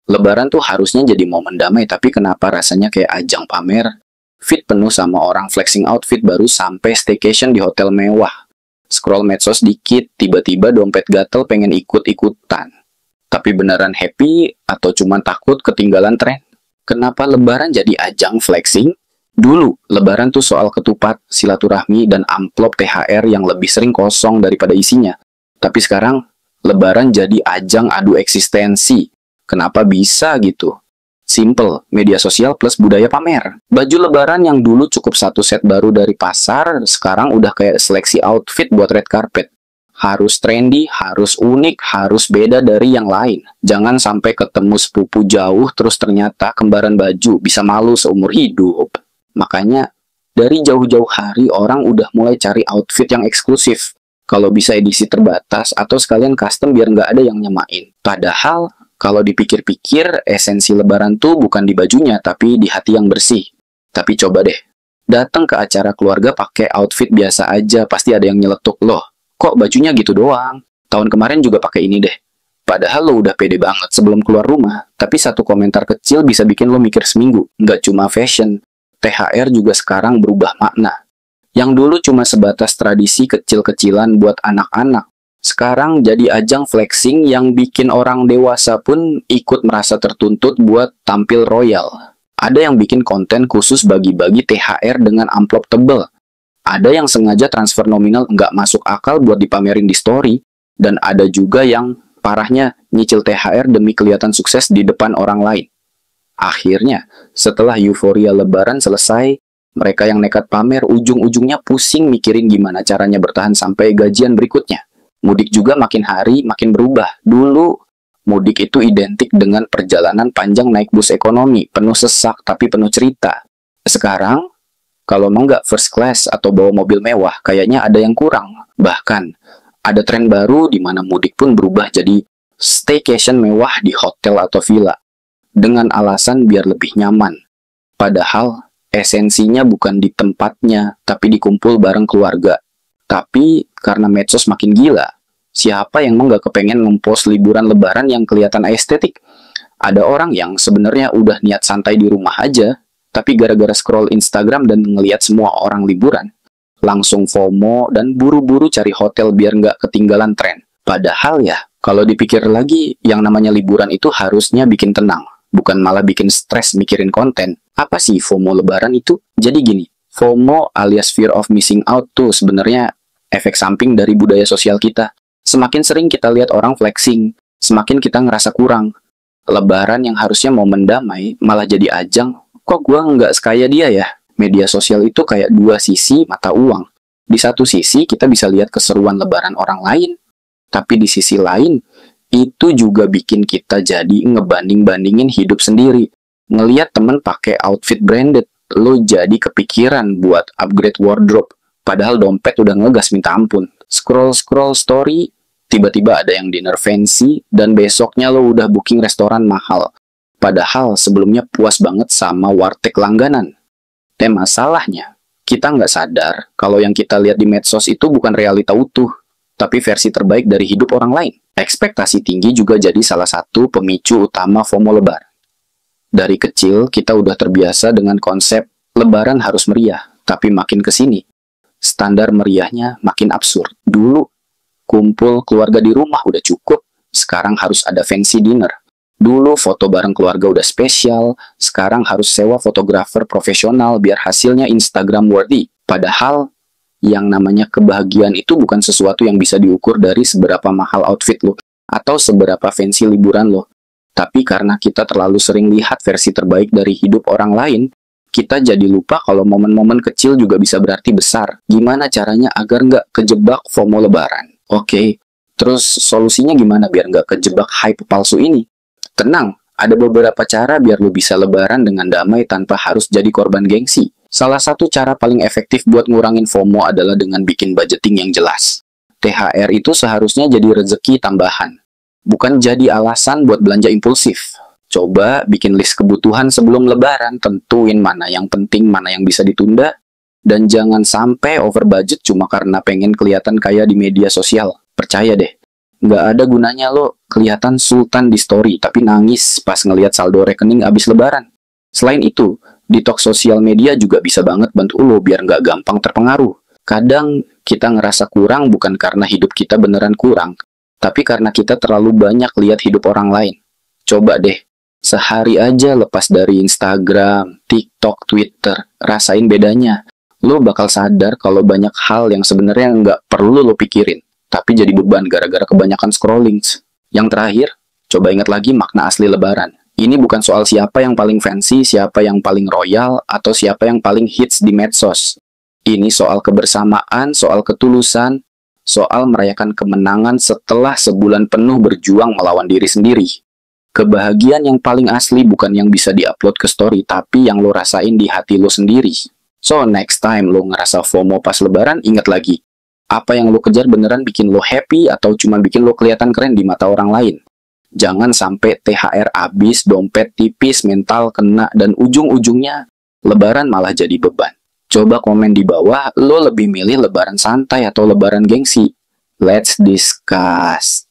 Lebaran tuh harusnya jadi momen damai, tapi kenapa rasanya kayak ajang pamer? Feed penuh sama orang flexing outfit baru sampai staycation di hotel mewah. Scroll medsos dikit, tiba-tiba dompet gatel pengen ikut-ikutan. Tapi beneran happy atau cuma takut ketinggalan tren? Kenapa Lebaran jadi ajang flexing? Dulu, Lebaran tuh soal ketupat, silaturahmi, dan amplop THR yang lebih sering kosong daripada isinya. Tapi sekarang, Lebaran jadi ajang adu eksistensi. Kenapa bisa gitu? Simple, media sosial plus budaya pamer. Baju Lebaran yang dulu cukup satu set baru dari pasar, sekarang udah kayak seleksi outfit buat red carpet. Harus trendy, harus unik, harus beda dari yang lain. Jangan sampai ketemu sepupu jauh terus ternyata kembaran baju, bisa malu seumur hidup. Makanya dari jauh-jauh hari orang udah mulai cari outfit yang eksklusif. Kalau bisa edisi terbatas atau sekalian custom biar nggak ada yang nyamain. Padahal kalau dipikir-pikir esensi Lebaran tuh bukan di bajunya tapi di hati yang bersih. Tapi coba deh, datang ke acara keluarga pakai outfit biasa aja pasti ada yang nyeletuk loh. Kok bajunya gitu doang? Tahun kemarin juga pakai ini deh. Padahal lo udah pede banget sebelum keluar rumah, tapi satu komentar kecil bisa bikin lo mikir seminggu. Nggak cuma fashion, THR juga sekarang berubah makna. Yang dulu cuma sebatas tradisi kecil-kecilan buat anak-anak, sekarang jadi ajang flexing yang bikin orang dewasa pun ikut merasa tertuntut buat tampil royal. Ada yang bikin konten khusus bagi-bagi THR dengan amplop tebel. Ada yang sengaja transfer nominal nggak masuk akal buat dipamerin di story. Dan ada juga yang parahnya nyicil THR demi kelihatan sukses di depan orang lain. Akhirnya, setelah euforia Lebaran selesai, mereka yang nekat pamer ujung-ujungnya pusing mikirin gimana caranya bertahan sampai gajian berikutnya. Mudik juga makin hari makin berubah. Dulu, mudik itu identik dengan perjalanan panjang naik bus ekonomi, penuh sesak tapi penuh cerita. Sekarang, kalau mau nggak first class atau bawa mobil mewah, kayaknya ada yang kurang. Bahkan, ada tren baru di mana mudik pun berubah jadi staycation mewah di hotel atau villa. Dengan alasan biar lebih nyaman. Padahal, esensinya bukan di tempatnya, tapi dikumpul bareng keluarga. Tapi, karena medsos makin gila, siapa yang mau nggak kepengen nge-post liburan Lebaran yang kelihatan estetik? Ada orang yang sebenarnya udah niat santai di rumah aja, tapi gara-gara scroll Instagram dan ngelihat semua orang liburan, langsung FOMO dan buru-buru cari hotel biar nggak ketinggalan tren. Padahal ya, kalau dipikir lagi, yang namanya liburan itu harusnya bikin tenang, bukan malah bikin stres mikirin konten. Apa sih FOMO Lebaran itu? Jadi gini, FOMO alias fear of missing out tuh sebenarnya efek samping dari budaya sosial kita. Semakin sering kita lihat orang flexing, semakin kita ngerasa kurang. Lebaran yang harusnya momen damai malah jadi ajang, kok gua nggak sekaya dia ya? Media sosial itu kayak dua sisi mata uang. Di satu sisi kita bisa lihat keseruan Lebaran orang lain, tapi di sisi lain itu juga bikin kita jadi ngebanding-bandingin hidup sendiri. Ngelihat temen pakai outfit branded, lo jadi kepikiran buat upgrade wardrobe. Padahal dompet udah ngegas minta ampun. Scroll-scroll story, tiba-tiba ada yang dinner fancy, dan besoknya lo udah booking restoran mahal. Padahal sebelumnya puas banget sama warteg langganan. Dan masalahnya, kita nggak sadar kalau yang kita lihat di medsos itu bukan realita utuh, tapi versi terbaik dari hidup orang lain. Ekspektasi tinggi juga jadi salah satu pemicu utama FOMO Lebaran. Dari kecil, kita udah terbiasa dengan konsep Lebaran harus meriah, tapi makin kesini, standar meriahnya makin absurd. Dulu, kumpul keluarga di rumah udah cukup, sekarang harus ada fancy dinner. Dulu foto bareng keluarga udah spesial, sekarang harus sewa fotografer profesional biar hasilnya Instagram worthy. Padahal, yang namanya kebahagiaan itu bukan sesuatu yang bisa diukur dari seberapa mahal outfit lo, atau seberapa fancy liburan lo. Tapi karena kita terlalu sering lihat versi terbaik dari hidup orang lain, kita jadi lupa kalau momen-momen kecil juga bisa berarti besar. Gimana caranya agar nggak kejebak FOMO Lebaran? Oke, terus solusinya gimana biar nggak kejebak hype palsu ini? Tenang, ada beberapa cara biar lo bisa Lebaran dengan damai tanpa harus jadi korban gengsi. Salah satu cara paling efektif buat ngurangin FOMO adalah dengan bikin budgeting yang jelas. THR itu seharusnya jadi rezeki tambahan, bukan jadi alasan buat belanja impulsif. Coba bikin list kebutuhan sebelum Lebaran, tentuin mana yang penting, mana yang bisa ditunda, dan jangan sampai over budget cuma karena pengen kelihatan kaya di media sosial. Percaya deh, Nggak ada gunanya lo kelihatan sultan di story, tapi nangis pas ngelihat saldo rekening abis lebaran. Selain itu, detox sosial media juga bisa banget bantu lo biar nggak gampang terpengaruh. Kadang kita ngerasa kurang bukan karena hidup kita beneran kurang, tapi karena kita terlalu banyak lihat hidup orang lain. Coba deh, sehari aja lepas dari Instagram, TikTok, Twitter, rasain bedanya. Lo bakal sadar kalau banyak hal yang sebenarnya nggak perlu lo pikirin, tapi jadi beban gara-gara kebanyakan scrolling. Yang terakhir, coba ingat lagi makna asli lebaran. Ini bukan soal siapa yang paling fancy, siapa yang paling royal, atau siapa yang paling hits di medsos. Ini soal kebersamaan, soal ketulusan, soal merayakan kemenangan setelah sebulan penuh berjuang melawan diri sendiri. Kebahagiaan yang paling asli bukan yang bisa diupload ke story, tapi yang lo rasain di hati lo sendiri. So, next time lo ngerasa FOMO pas lebaran, ingat lagi. Apa yang lo kejar beneran bikin lo happy atau cuma bikin lo kelihatan keren di mata orang lain? Jangan sampai THR habis, dompet tipis, mental kena, dan ujung-ujungnya lebaran malah jadi beban. Coba komen di bawah, lo lebih milih lebaran santai atau lebaran gengsi? Let's discuss.